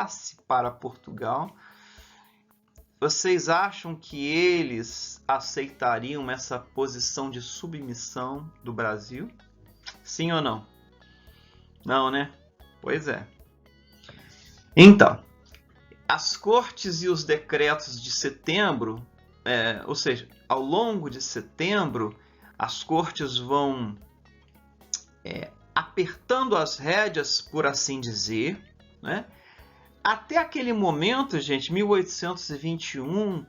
voltasse para Portugal, vocês acham que eles aceitariam essa posição de submissão do Brasil? Sim ou não? Não, né? Pois é. Então, as cortes e os decretos de setembro, ou seja, ao longo de setembro, as cortes vão apertando as rédeas, por assim dizer, né? Até aquele momento, gente, 1821,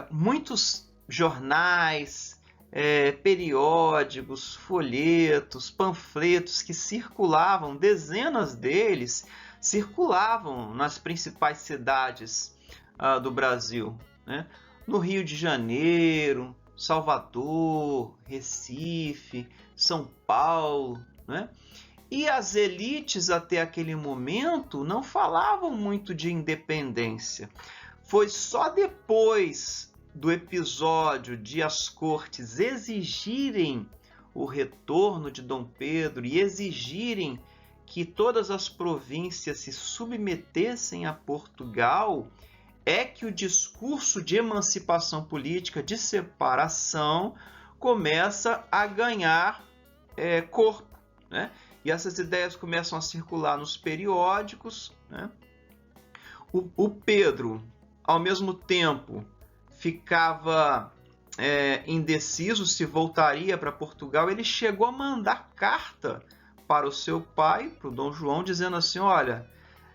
muitos jornais, periódicos, folhetos, panfletos que circulavam, dezenas deles, circulavam nas principais cidades do Brasil, né? No Rio de Janeiro, Salvador, Recife, São Paulo, né? E as elites até aquele momento não falavam muito de independência. Foi só depois do episódio de as cortes exigirem o retorno de Dom Pedro e exigirem que todas as províncias se submetessem a Portugal, é que o discurso de emancipação política, de separação, começa a ganhar corpo, né? E essas ideias começam a circular nos periódicos, né? O Pedro, ao mesmo tempo, ficava indeciso se voltaria para Portugal. Ele chegou a mandar carta para o seu pai, para o Dom João, dizendo assim: olha,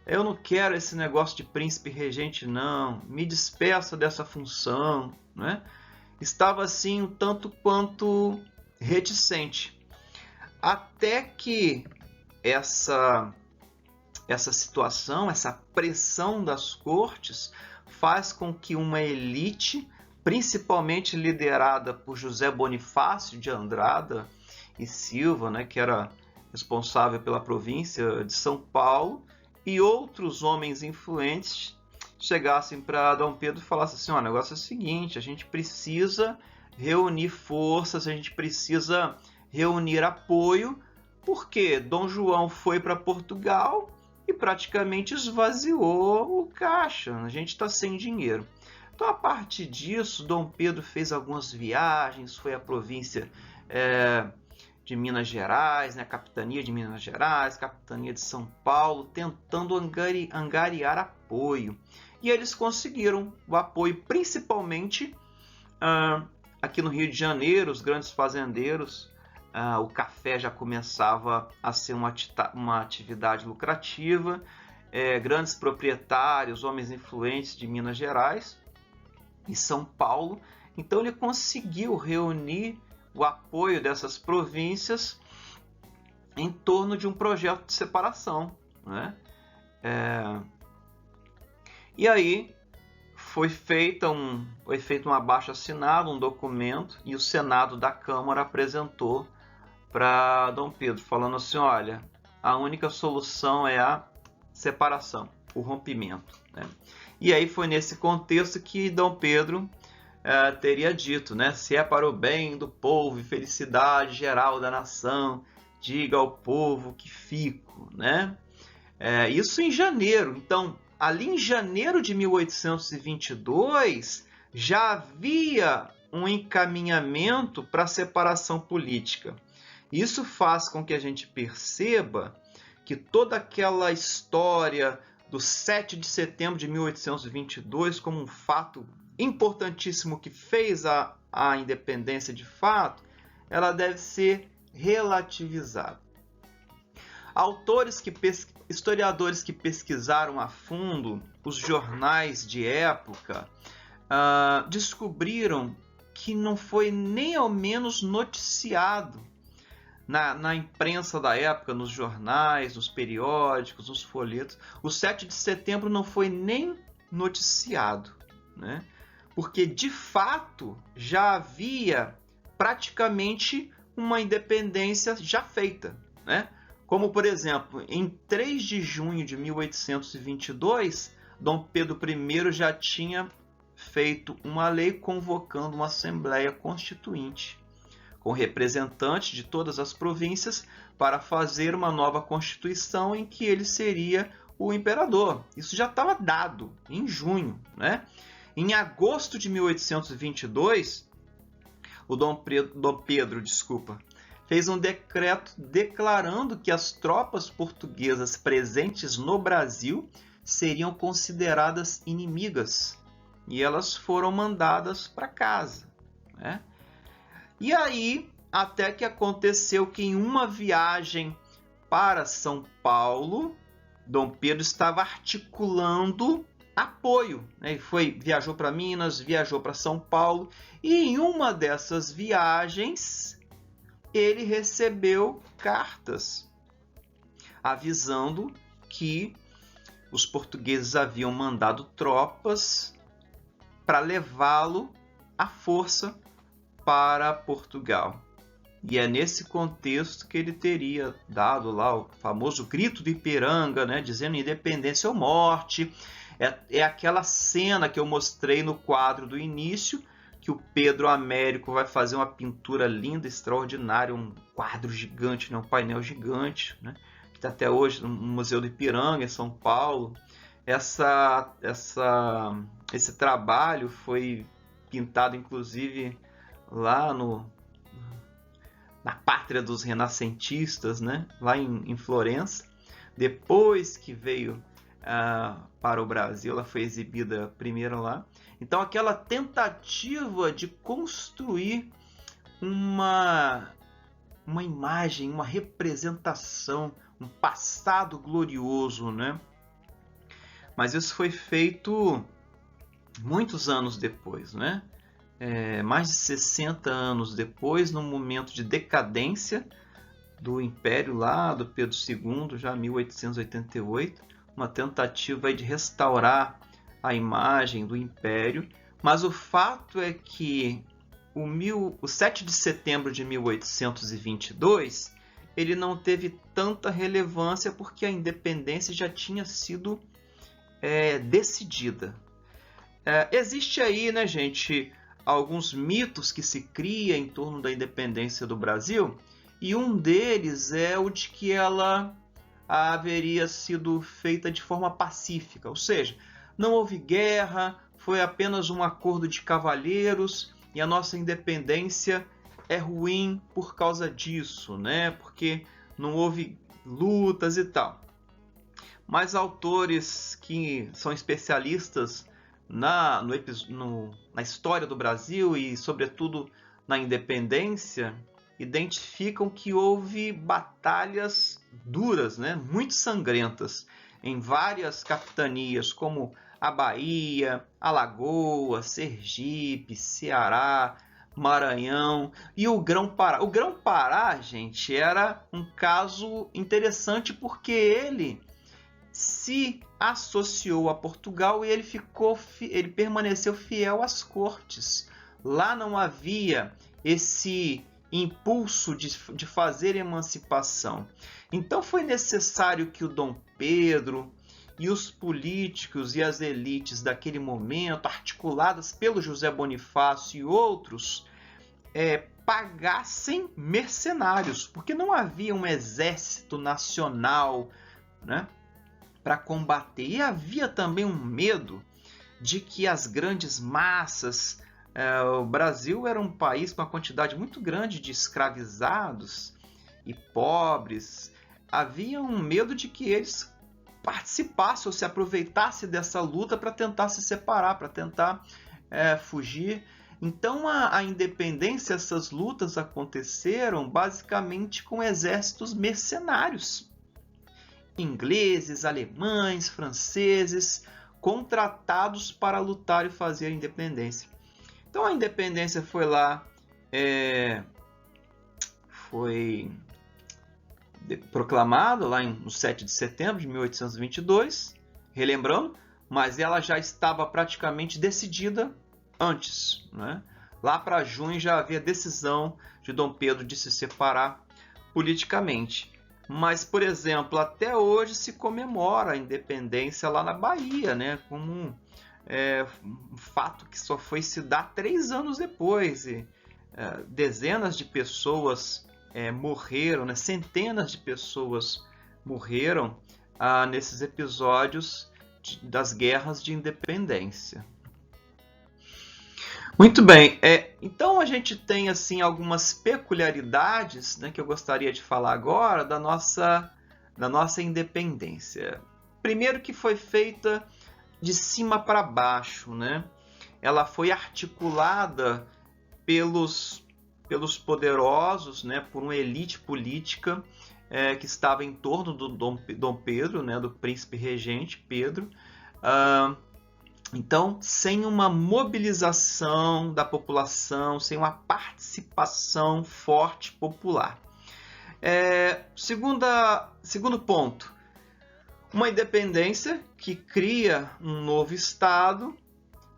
eu não quero esse negócio de príncipe regente, não, me despeça dessa função, né? Estava assim um tanto quanto reticente. Até que essa situação, essa pressão das cortes, faz com que uma elite, principalmente liderada por José Bonifácio de Andrada e Silva, né, que era responsável pela província de São Paulo, e outros homens influentes chegassem para Dom Pedro e falassem assim: o negócio é o seguinte, a gente precisa reunir forças, a gente precisa reunir apoio, porque Dom João foi para Portugal e praticamente esvaziou o caixa, a gente está sem dinheiro. Então, a partir disso, Dom Pedro fez algumas viagens, foi à província de Minas Gerais, né, capitania de Minas Gerais, capitania de São Paulo, tentando angariar apoio. E eles conseguiram o apoio, principalmente aqui no Rio de Janeiro, os grandes fazendeiros. O café já começava a ser uma atividade lucrativa, grandes proprietários, homens influentes de Minas Gerais e São Paulo. Então ele conseguiu reunir o apoio dessas províncias em torno de um projeto de separação, né? E aí foi feito um abaixo-assinado, um documento, e o Senado da Câmara apresentou para Dom Pedro, falando assim: olha, a única solução é a separação, o rompimento, né? E aí foi nesse contexto que Dom Pedro teria dito, né? Se é para o bem do povo e felicidade geral da nação, diga ao povo que fico, né? Isso em janeiro. Então, ali em janeiro de 1822, já havia um encaminhamento para a separação política. Isso faz com que a gente perceba que toda aquela história do 7 de setembro de 1822 como um fato importantíssimo que fez a independência de fato, ela deve ser relativizada. Historiadores que pesquisaram a fundo os jornais de época descobriram que não foi nem ao menos noticiado na imprensa da época, nos jornais, nos periódicos, nos folhetos. O 7 de setembro não foi nem noticiado, né? Porque, de fato, já havia praticamente uma independência já feita, né? Como, por exemplo, em 3 de junho de 1822, Dom Pedro I já tinha feito uma lei convocando uma Assembleia Constituinte, com representantes de todas as províncias, para fazer uma nova Constituição em que ele seria o imperador. Isso já estava dado em junho, né? Em agosto de 1822, o Dom Pedro, fez um decreto declarando que as tropas portuguesas presentes no Brasil seriam consideradas inimigas e elas foram mandadas para casa, né? E aí, até que aconteceu que em uma viagem para São Paulo, Dom Pedro estava articulando apoio, né? Ele viajou para Minas, viajou para São Paulo, e em uma dessas viagens ele recebeu cartas avisando que os portugueses haviam mandado tropas para levá-lo à força para Portugal. E é nesse contexto que ele teria dado lá o famoso grito do Ipiranga, né, dizendo independência ou morte. É aquela cena que eu mostrei no quadro do início, que o Pedro Américo vai fazer uma pintura linda, extraordinária, um quadro gigante, né, um painel gigante, né, que está até hoje no Museu do Ipiranga, em São Paulo. Esse trabalho foi pintado, inclusive, lá na pátria dos renascentistas, né? Lá em Florença. Depois que veio para o Brasil, ela foi exibida primeiro lá. Então, aquela tentativa de construir uma imagem, uma representação, um passado glorioso, né? Mas isso foi feito muitos anos depois, né? Mais de 60 anos depois, num momento de decadência do Império lá, do Pedro II, já em 1888, uma tentativa de restaurar a imagem do Império. Mas o fato é que o 7 de setembro de 1822 ele não teve tanta relevância porque a independência já tinha sido decidida. Existe aí, né, gente, alguns mitos que se cria em torno da independência do Brasil, e um deles é o de que ela haveria sido feita de forma pacífica, ou seja, não houve guerra, foi apenas um acordo de cavalheiros e a nossa independência é ruim por causa disso, né? Porque não houve lutas e tal. Mas autores que são especialistas na história do Brasil e, sobretudo, na independência, identificam que houve batalhas duras, né? Muito sangrentas, em várias capitanias, como a Bahia, Alagoas, Sergipe, Ceará, Maranhão e o Grão-Pará. O Grão-Pará, gente, era um caso interessante porque ele se associou a Portugal e ele permaneceu fiel às cortes. Lá não havia esse impulso de fazer emancipação. Então foi necessário que o Dom Pedro e os políticos e as elites daquele momento, articuladas pelo José Bonifácio e outros, pagassem mercenários, porque não havia um exército nacional, né, para combater. E havia também um medo de que as grandes massas... o Brasil era um país com uma quantidade muito grande de escravizados e pobres. Havia um medo de que eles participassem ou se aproveitassem dessa luta para tentar se separar, para tentar fugir. Então a independência, essas lutas aconteceram basicamente com exércitos mercenários. Ingleses, alemães, franceses, contratados para lutar e fazer a independência. Então a independência foi lá, foi proclamada lá no 7 de setembro de 1822, relembrando, mas ela já estava praticamente decidida antes, né? Lá para junho já havia decisão de Dom Pedro de se separar politicamente. Mas, por exemplo, até hoje se comemora a independência lá na Bahia, né? Como um fato que só foi se dar 3 anos depois. E, dezenas de pessoas morreram, né? Centenas de pessoas morreram nesses episódios das guerras de independência. Muito bem, então a gente tem assim algumas peculiaridades, né, que eu gostaria de falar agora da nossa independência. Primeiro, que foi feita de cima para baixo, né? Ela foi articulada pelos poderosos, né, por uma elite política que estava em torno do Dom Pedro, né, do príncipe regente Pedro. Então, sem uma mobilização da população, sem uma participação forte popular. Segundo ponto, uma independência que cria um novo Estado,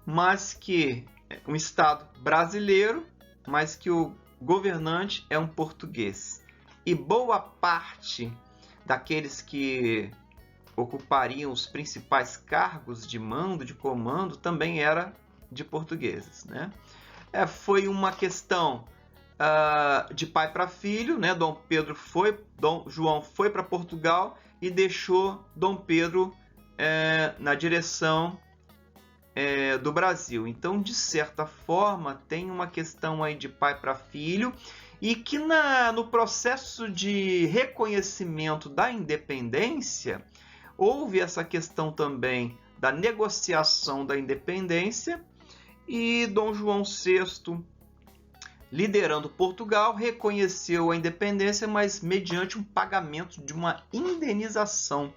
mas que um Estado brasileiro, mas que o governante é um português. E boa parte daqueles que ocupariam os principais cargos de mando, de comando, também era de portugueses, né? Foi uma questão de pai para filho, né? Dom João foi para Portugal e deixou Dom Pedro na direção do Brasil. Então, de certa forma, tem uma questão aí de pai para filho, e que no processo de reconhecimento da independência houve essa questão também da negociação da independência, e Dom João VI, liderando Portugal, reconheceu a independência, mas mediante um pagamento de uma indenização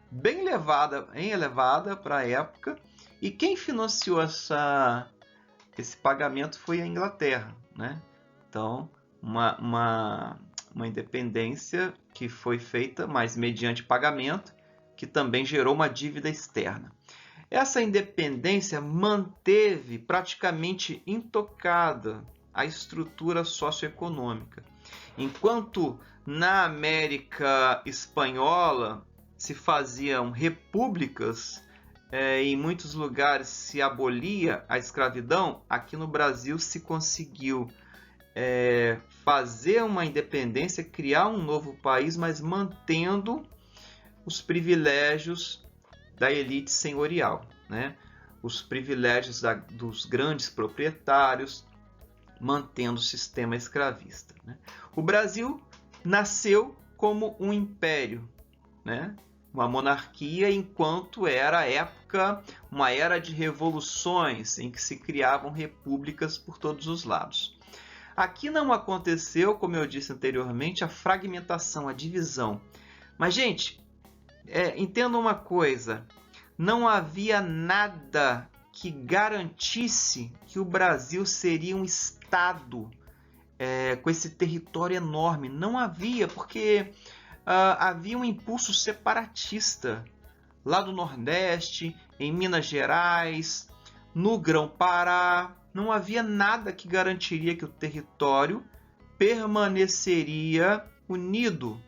bem elevada para a época. E quem financiou esse pagamento foi a Inglaterra, né? Então, uma independência que foi feita, mas mediante pagamento, que também gerou uma dívida externa. Essa independência manteve praticamente intocada a estrutura socioeconômica. Enquanto na América Espanhola se faziam repúblicas, em muitos lugares se abolia a escravidão, aqui no Brasil se conseguiu fazer uma independência, criar um novo país, mas mantendo os privilégios da elite senhorial, né? Os privilégios dos grandes proprietários, mantendo o sistema escravista, né? O Brasil nasceu como um império, né? Uma monarquia, enquanto era a época, uma era de revoluções, em que se criavam repúblicas por todos os lados. Aqui não aconteceu, como eu disse anteriormente, a fragmentação, a divisão. Mas, gente, entenda uma coisa, não havia nada que garantisse que o Brasil seria um Estado com esse território enorme. Não havia, porque havia um impulso separatista lá do Nordeste, em Minas Gerais, no Grão-Pará. Não havia nada que garantiria que o território permaneceria unido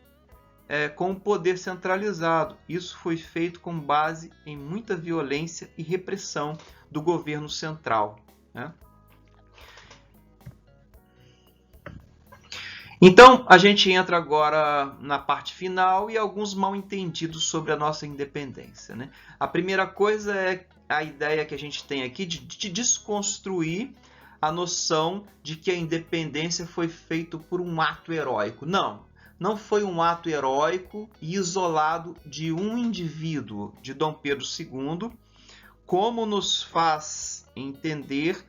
com o poder centralizado. Isso foi feito com base em muita violência e repressão do governo central, né? Então, a gente entra agora na parte final e alguns mal-entendidos sobre a nossa independência, né? A primeira coisa é a ideia que a gente tem aqui de desconstruir a noção de que a independência foi feita por um ato heróico. Não foi um ato heróico e isolado de um indivíduo, de Dom Pedro II, como nos faz entender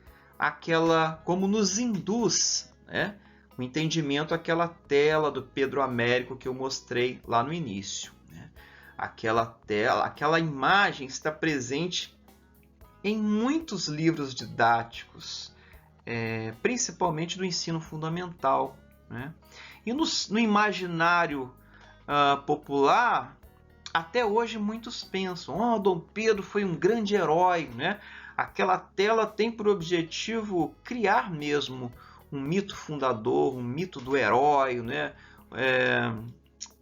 como nos induz, né, o entendimento aquela tela do Pedro Américo que eu mostrei lá no início, né? Aquela imagem está presente em muitos livros didáticos, principalmente do ensino fundamental, né? E no imaginário popular, até hoje muitos pensam: Dom Pedro foi um grande herói, né? Aquela tela tem por objetivo criar mesmo um mito fundador, um mito do herói, né?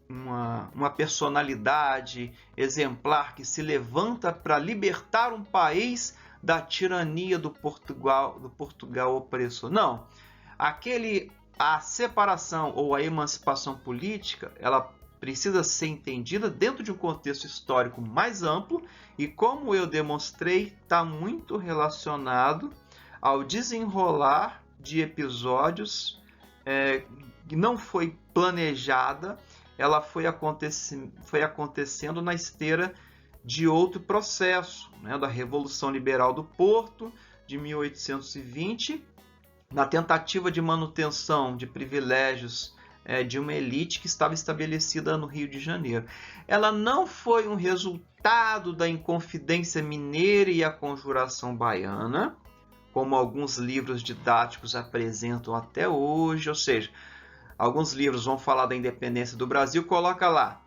Uma personalidade exemplar que se levanta para libertar um país da tirania do Portugal opressor. Não, a separação ou a emancipação política, ela precisa ser entendida dentro de um contexto histórico mais amplo e, como eu demonstrei, está muito relacionado ao desenrolar de episódios que não foi planejada, ela foi acontecendo na esteira de outro processo, né, da Revolução Liberal do Porto, de 1820, na tentativa de manutenção de privilégios de uma elite que estava estabelecida no Rio de Janeiro. Ela não foi um resultado da Inconfidência Mineira e a Conjuração Baiana, como alguns livros didáticos apresentam até hoje, ou seja, alguns livros vão falar da independência do Brasil, coloca lá,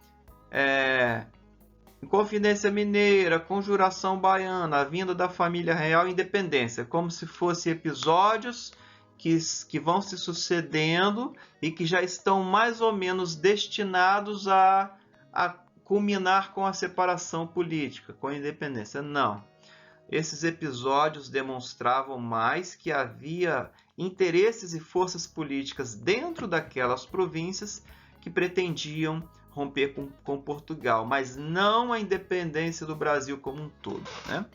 Inconfidência Mineira, Conjuração Baiana, a vinda da família real e independência, como se fossem episódios que vão se sucedendo e que já estão mais ou menos destinados a culminar com a separação política, com a independência. Não. Esses episódios demonstravam mais que havia interesses e forças políticas dentro daquelas províncias que pretendiam romper com Portugal, mas não a independência do Brasil como um todo, né?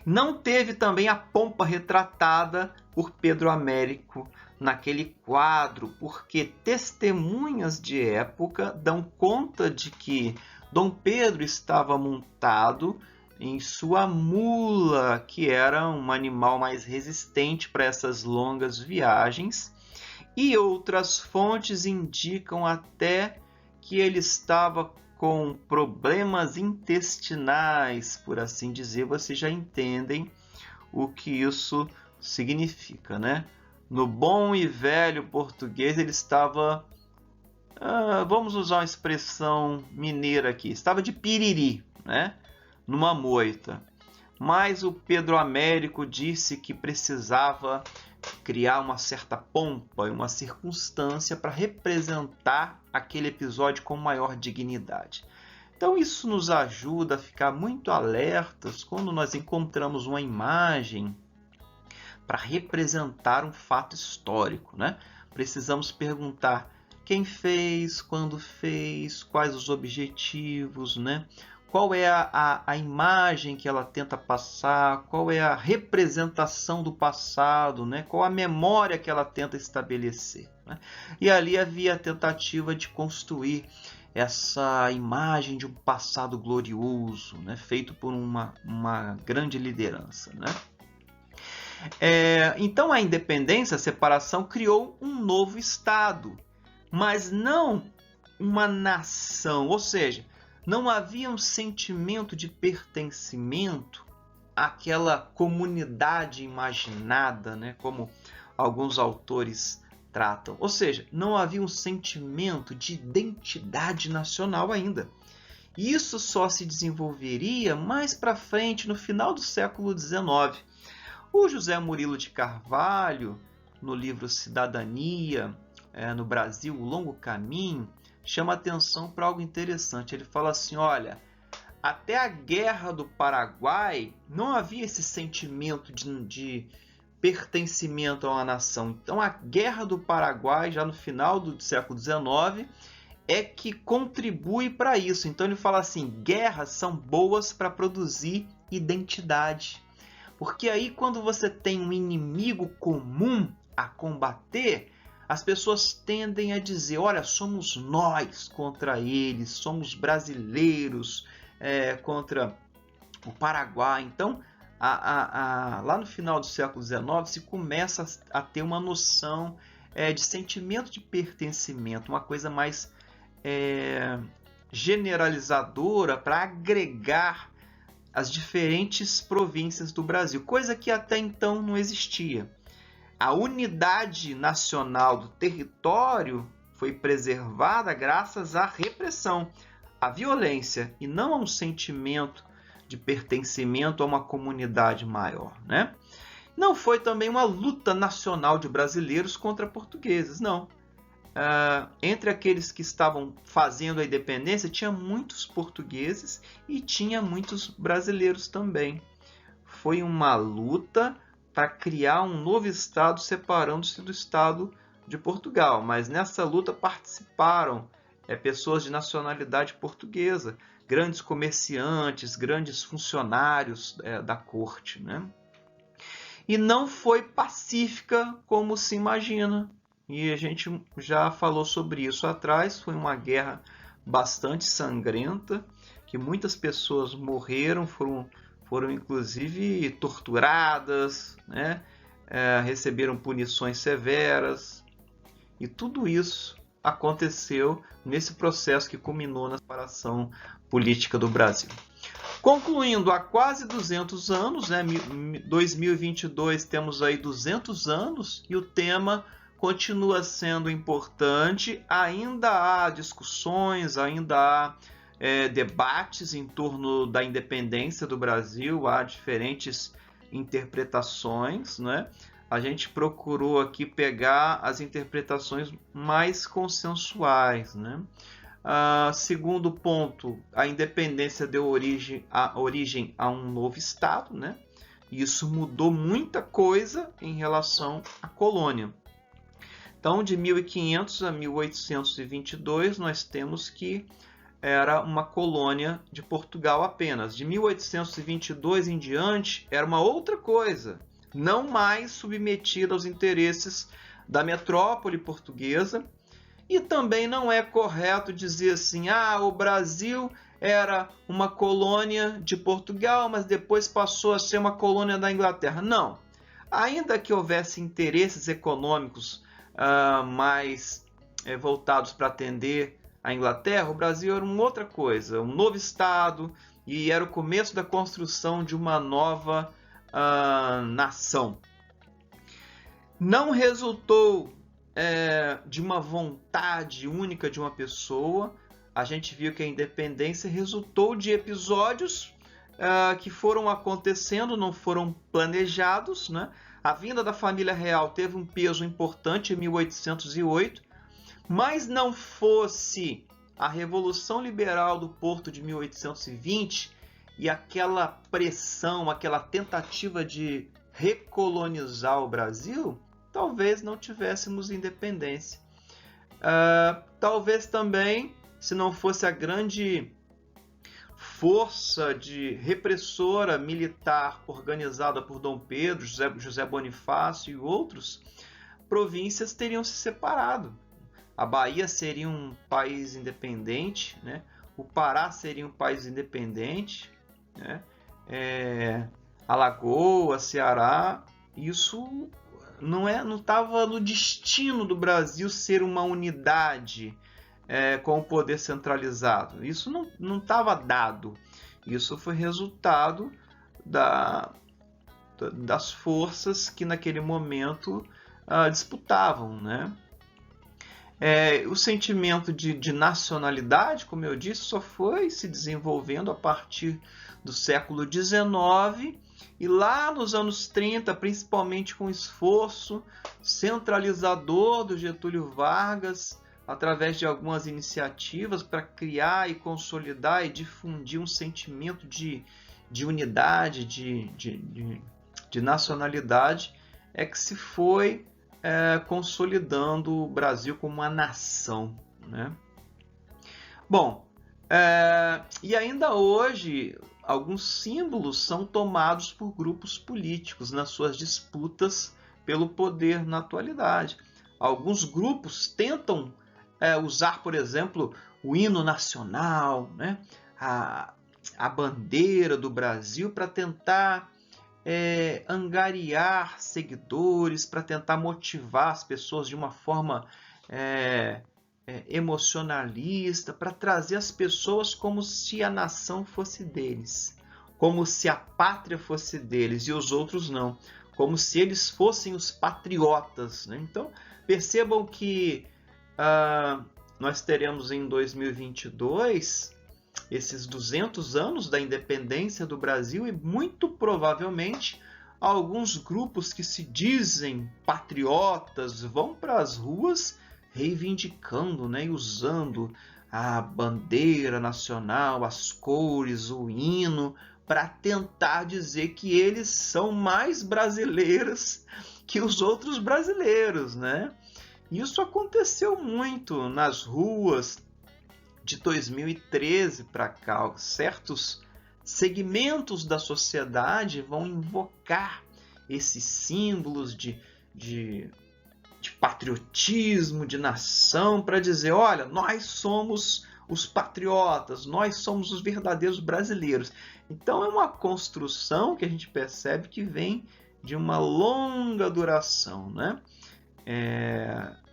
Não teve também a pompa retratada por Pedro Américo naquele quadro, porque testemunhas de época dão conta de que Dom Pedro estava montado em sua mula, que era um animal mais resistente para essas longas viagens, e outras fontes indicam até que ele estava com problemas intestinais, por assim dizer. Vocês já entendem o que isso significa, né? No bom e velho português, ele estava, vamos usar uma expressão mineira aqui, estava de piriri, né? Numa moita. Mas o Pedro Américo disse que precisava criar uma certa pompa e uma circunstância para representar aquele episódio com maior dignidade. Então isso nos ajuda a ficar muito alertas quando nós encontramos uma imagem para representar um fato histórico, né? Precisamos perguntar quem fez, quando fez, quais os objetivos, né? Qual é a imagem que ela tenta passar, qual é a representação do passado, né? Qual a memória que ela tenta estabelecer, né? E ali havia a tentativa de construir essa imagem de um passado glorioso, né? Feito por uma grande liderança, né? Então a independência, a separação, criou um novo Estado, mas não uma nação, ou seja, não havia um sentimento de pertencimento àquela comunidade imaginada, né, como alguns autores tratam. Ou seja, não havia um sentimento de identidade nacional ainda. Isso só se desenvolveria mais para frente, no final do século XIX. O José Murilo de Carvalho, no livro Cidadania, no Brasil, O Longo Caminho, chama atenção para algo interessante. Ele fala assim, olha, até a Guerra do Paraguai não havia esse sentimento de pertencimento a uma nação. Então a Guerra do Paraguai, já no final do século XIX, é que contribui para isso. Então ele fala assim, guerras são boas para produzir identidade. Porque aí quando você tem um inimigo comum a combater, as pessoas tendem a dizer, olha, somos nós contra eles, somos brasileiros contra o Paraguai. Então, lá no final do século XIX, se começa a ter uma noção de sentimento de pertencimento, uma coisa mais generalizadora para agregar as diferentes províncias do Brasil, coisa que até então não existia. A unidade nacional do território foi preservada graças à repressão, à violência, e não a um sentimento de pertencimento a uma comunidade maior, né? Não foi também uma luta nacional de brasileiros contra portugueses, não. Entre aqueles que estavam fazendo a independência, tinha muitos portugueses e tinha muitos brasileiros também. Foi uma luta para criar um novo Estado separando-se do Estado de Portugal. Mas nessa luta participaram pessoas de nacionalidade portuguesa, grandes comerciantes, grandes funcionários da corte, né? E não foi pacífica como se imagina. E a gente já falou sobre isso atrás. Foi uma guerra bastante sangrenta, que muitas pessoas morreram, foram inclusive torturadas, né? Receberam punições severas. E tudo isso aconteceu nesse processo que culminou na separação política do Brasil. Concluindo, há quase 200 anos, né, 2022 temos aí 200 anos e o tema continua sendo importante, ainda há discussões, ainda há debates em torno da independência do Brasil, há diferentes interpretações, né? A gente procurou aqui pegar as interpretações mais consensuais, né? Segundo ponto, a independência deu origem a um novo Estado, né? Isso mudou muita coisa em relação à colônia. Então, de 1500 a 1822, nós temos que era uma colônia de Portugal apenas. De 1822 em diante, era uma outra coisa, não mais submetida aos interesses da metrópole portuguesa. E também não é correto dizer assim, o Brasil era uma colônia de Portugal, mas depois passou a ser uma colônia da Inglaterra. Não. Ainda que houvesse interesses econômicos mais voltados para atender a Inglaterra, o Brasil era uma outra coisa, um novo Estado, e era o começo da construção de uma nova nação. Não resultou de uma vontade única de uma pessoa. A gente viu que a independência resultou de episódios que foram acontecendo, não foram planejados, né? A vinda da família real teve um peso importante em 1808, mas não fosse a Revolução Liberal do Porto de 1820 e aquela pressão, aquela tentativa de recolonizar o Brasil, talvez não tivéssemos independência. Talvez também, se não fosse a grande força de repressora militar organizada por Dom Pedro, José Bonifácio e outros, províncias teriam se separado. A Bahia seria um país independente, né? O Pará seria um país independente, né? Alagoas, Ceará, isso não estava no destino do Brasil ser uma unidade com o poder centralizado. Isso não estava dado. Isso foi resultado das forças que naquele momento disputavam, né? O sentimento de nacionalidade, como eu disse, só foi se desenvolvendo a partir do século XIX e lá nos anos 30, principalmente com o esforço centralizador do Getúlio Vargas, através de algumas iniciativas para criar e consolidar e difundir um sentimento de unidade, de nacionalidade, é que se foi consolidando o Brasil como uma nação, né? Bom, e ainda hoje alguns símbolos são tomados por grupos políticos nas suas disputas pelo poder na atualidade. Alguns grupos tentam usar, por exemplo, o hino nacional, né? a bandeira do Brasil para tentar angariar seguidores, para tentar motivar as pessoas de uma forma emocionalista, para trazer as pessoas como se a nação fosse deles, como se a pátria fosse deles e os outros não, como se eles fossem os patriotas, né? Então, percebam que nós teremos em 2022 esses 200 anos da independência do Brasil e muito provavelmente alguns grupos que se dizem patriotas vão para as ruas reivindicando, né, e usando a bandeira nacional, as cores, o hino, para tentar dizer que eles são mais brasileiros que os outros brasileiros, né? Isso aconteceu muito nas ruas de 2013 para cá, certos segmentos da sociedade vão invocar esses símbolos de patriotismo, de nação, para dizer, olha, nós somos os patriotas, nós somos os verdadeiros brasileiros. Então é uma construção que a gente percebe que vem de uma longa duração, né?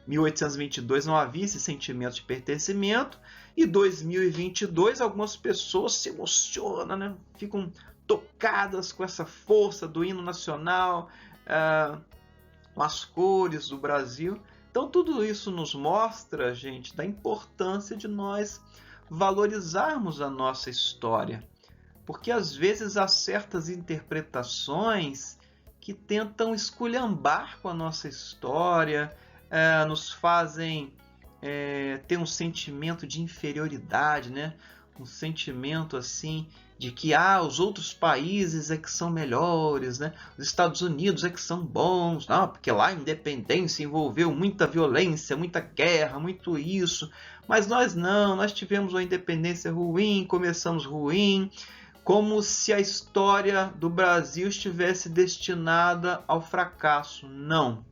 1822 não havia esse sentimento de pertencimento, e 2022 algumas pessoas se emocionam, né? Ficam tocadas com essa força do hino nacional, com as cores do Brasil. Então tudo isso nos mostra, gente, da importância de nós valorizarmos a nossa história, porque às vezes há certas interpretações que tentam esculhambar com a nossa história, nos fazem ter um sentimento de inferioridade, né? Um sentimento assim de que os outros países é que são melhores, né? Os Estados Unidos é que são bons, porque lá a independência envolveu muita violência, muita guerra, muito isso, mas nós não, nós tivemos uma independência ruim, começamos ruim, como se a história do Brasil estivesse destinada ao fracasso. Não.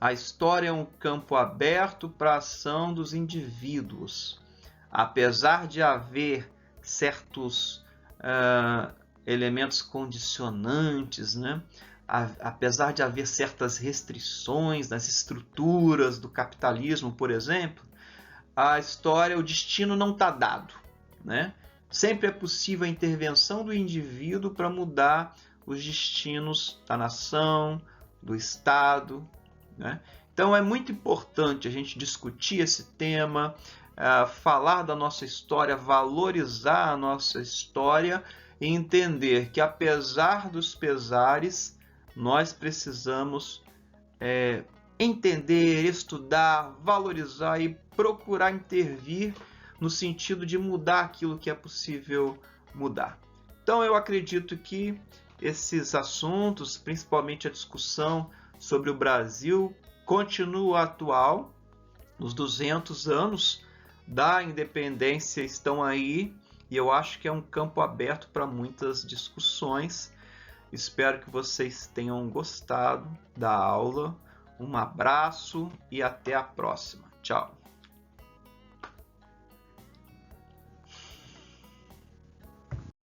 A história é um campo aberto para a ação dos indivíduos. Apesar de haver certos elementos condicionantes, né? Apesar de haver certas restrições nas estruturas do capitalismo, por exemplo, a história, o destino não está dado, né? Sempre é possível a intervenção do indivíduo para mudar os destinos da nação, do Estado, né? Então é muito importante a gente discutir esse tema, falar da nossa história, valorizar a nossa história e entender que, apesar dos pesares, nós precisamos entender, estudar, valorizar e procurar intervir no sentido de mudar aquilo que é possível mudar. Então eu acredito que esses assuntos, principalmente a discussão sobre o Brasil, continua atual. Os 200 anos da independência estão aí e eu acho que é um campo aberto para muitas discussões. Espero que vocês tenham gostado da aula. Um abraço e até a próxima. Tchau!